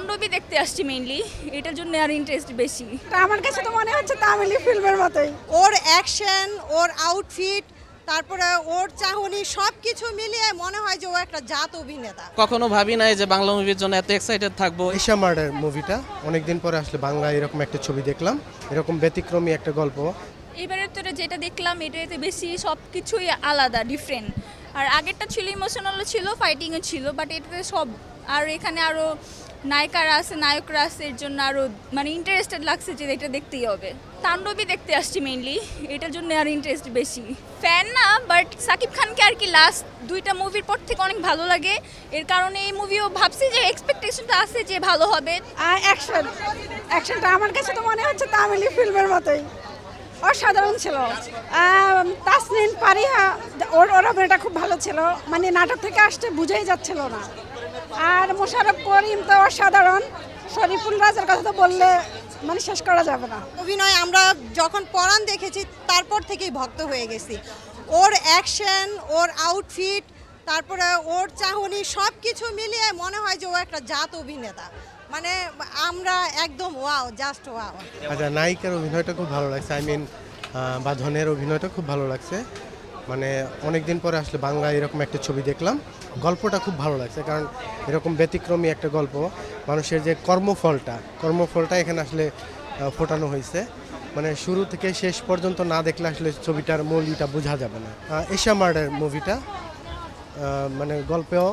তাণ্ডবী দেখতে আসছি মেইনলি, এটার জন্য আর ইন্টারেস্ট বেশি। আমার কাছে তো মনে হচ্ছে তামিলি ফিল্মের মতোই। ওর অ্যাকশন, ওর আউটফিট, তারপরে ওর চাহনি সব কিছু মিলিয়ে মনে হয় যে ও একটা জাত অভিনেতা। কখনো ভাবি নাই যে বাংলা মুভির জন্য এত এক্সাইটেড থাকবো। ঈশা মার্ডার মুভিটা অনেকদিন পরে আসলে বাংলা এরকম একটা ছবি দেখলাম, এরকম ব্যতিক্রমী একটা গল্প। এবারের তো যেটা দেখলাম এটাতে বেশি সব কিছুই আলাদা, ডিফারেন্ট। আর আগেরটা ছিল ইমোশনালও ছিল, ফাইটিংও ছিল, বাট এটাতে সব আর এখানে আরও নায়িকারা আছে, নায়করা আছে, এর জন্য আরও মানে ইন্টারেস্টেড লাগছে যে এটা দেখতেই হবে। তাণ্ডবী দেখতে আসছি মেইনলি, এটার জন্য আর ইন্টারেস্ট বেশি। ফ্যান না, বাট সাকিব খানকে আর কি লাস্ট দুইটা মুভির পর থেকে অনেক ভালো লাগে। এর কারণে এই মুভিও ভাবছি যে এক্সপেকটেশনটা আছে যে ভালো হবে। অ্যাকশনটা আমার কাছে তো মনে হচ্ছে তামিলি ফিল্মের মতোই, অসাধারণ ছিল। তাসনিন পারিহা ওর অভিনয়টা খুব ভালো ছিল, মানে নাটক থেকে আসতে বুঝেই যাচ্ছিল না। আর মোশাররফ করিম তো অসাধারণ। শরীফুল রাজের কথা তো বললে মানে শেষ করা যাবে না। অভিনয় আমরা যখন পরাণ দেখেছি তারপর থেকেই ভক্ত হয়ে গেছি। ওর অ্যাকশন, ওর আউটফিট, তারপরে ওর চাহনি সব কিছু মিলিয়ে মনে হয় যে ও একটা জাত অভিনেতা। মানে আমরা একদম ওয়াও, জাস্ট ওয়াও। আচ্ছা, নায়িকার অভিনয়টা খুব ভালো লাগছে, বাঁধনের অভিনয়টা খুব ভালো লাগছে। মানে অনেকদিন পরে আসলে বাংলা এরকম একটা ছবি দেখলাম, গল্পটা খুব ভালো লাগছে, কারণ এরকম ব্যতিক্রমী একটা গল্প, মানুষের যে কর্মফলটা এখানে আসলে ফোটানো হয়েছে। মানে শুরু থেকে শেষ পর্যন্ত না দেখলে আসলে ছবিটার মূলটা বোঝা যাবে না। ঈশা মার্ডার মুভিটা মানে গল্পেও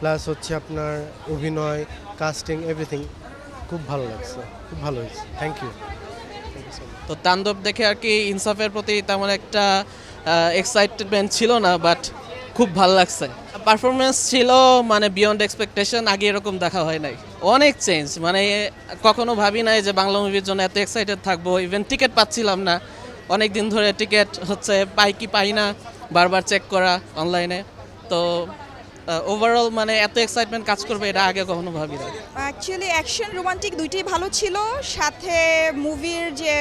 প্লাস হচ্ছে আপনার অভিনয়, কাস্টিং, এভরিথিং খুব ভালো লাগছে, খুব ভালো হয়েছে। Thank you. তো তাণ্ডব দেখে আর কি ইনসাফের প্রতি তেমন একটা এক্সাইটমেন্ট ছিল না, বাট খুব ভালো লাগছে। পারফরমেন্স ছিল মানে বিয়ন্ড এক্সপেকটেশন, আগে এরকম দেখা হয় নাই। অনেক চেঞ্জ, মানে কখনো ভাবি নাই যে বাংলা মুভির জন্য এত এক্সাইটেড থাকবো। ইভেন টিকিট পাচ্ছিলাম না, অনেক দিন ধরে টিকিট হচ্ছে পাই কি পাই না, বারবার চেক করা অনলাইনে। তো ওভারঅল মানে এত এক্সাইটমেন্ট কাজ করবে এটা আগে কখনো ভাবি না। অ্যাকচুয়ালি অ্যাকশন রোমান্টিক দুইটাই ভালো ছিল, সাথে মুভির যে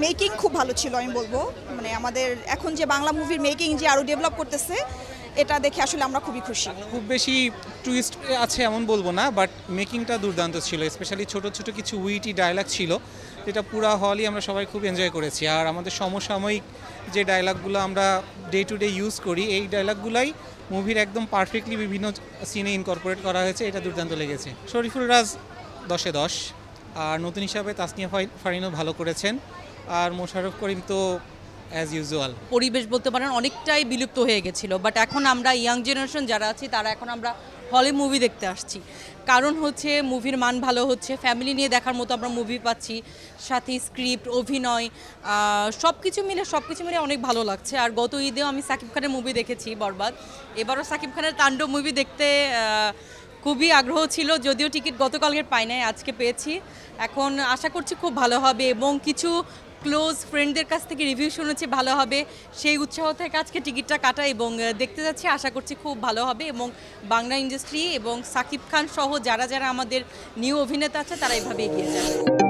মেকিং খুব ভালো ছিল আমি বলবো। মানে আমাদের এখন যে বাংলা মুভির মেকিং যে আরও ডেভেলপ করতেছে, এটা দেখে আসলে আমরা খুবই খুশি। খুব বেশি টুইস্ট আছে এমন বলবো না, বাট মেকিংটা দুর্দান্ত ছিল। স্পেশালি ছোট ছোট কিছু উইটি ডায়লগ ছিল, যেটা পুরো হলই আমরা সবাই খুব এনজয় করেছি। আর আমাদের সমসাময়িক যে ডায়লগগুলো আমরা ডে টু ডে ইউজ করি, এই ডায়লগগুলাই মুভির একদম পারফেক্টলি বিভিন্ন সিনে ইনকর্পোরেট করা হয়েছে, এটা দুর্দান্ত লেগেছে। শরীফুল রাজ 10-এ 10, আর নতুন হিসাবে তাসনিয়া ফারিনও ভালো করেছেন, আর মোশাররফ করিম তো অ্যাজ ইউজুয়াল। পরিবেশ বলতে পারেন অনেকটাই বিলুপ্ত হয়ে গেছিল, বাট এখন আমরা ইয়াং জেনারেশন যারা আছি তারা এখন আমরা হলে মুভি দেখতে আসছি। কারণ হচ্ছে মুভির মান ভালো হচ্ছে, ফ্যামিলি নিয়ে দেখার মতো আমরা মুভি পাচ্ছি, সাথে স্ক্রিপ্ট, অভিনয় সব কিছু মিলে অনেক ভালো লাগছে। আর গত ঈদেও আমি সাকিব খানের মুভি দেখেছি বরবাদ, এবারও সাকিব খানের তাণ্ডব মুভি দেখতে খুবই আগ্রহ ছিল, যদিও টিকিট গতকালকে পাই নাই, আজকে পেয়েছি। এখন আশা করছি খুব ভালো হবে, এবং কিছু ক্লোজ ফ্রেন্ডদের কাছ থেকে রিভিউ শুনেছি ভালো হবে, সেই উৎসাহ থেকে আজকে টিকিটটা কাটা এবং দেখতে যাচ্ছি। আশা করছি খুব ভালো হবে, এবং বাংলা ইন্ডাস্ট্রি এবং সাকিব খান সহ যারা যারা আমাদের নিউ অভিনেতা আছে তারা এইভাবে এগিয়ে যাবে।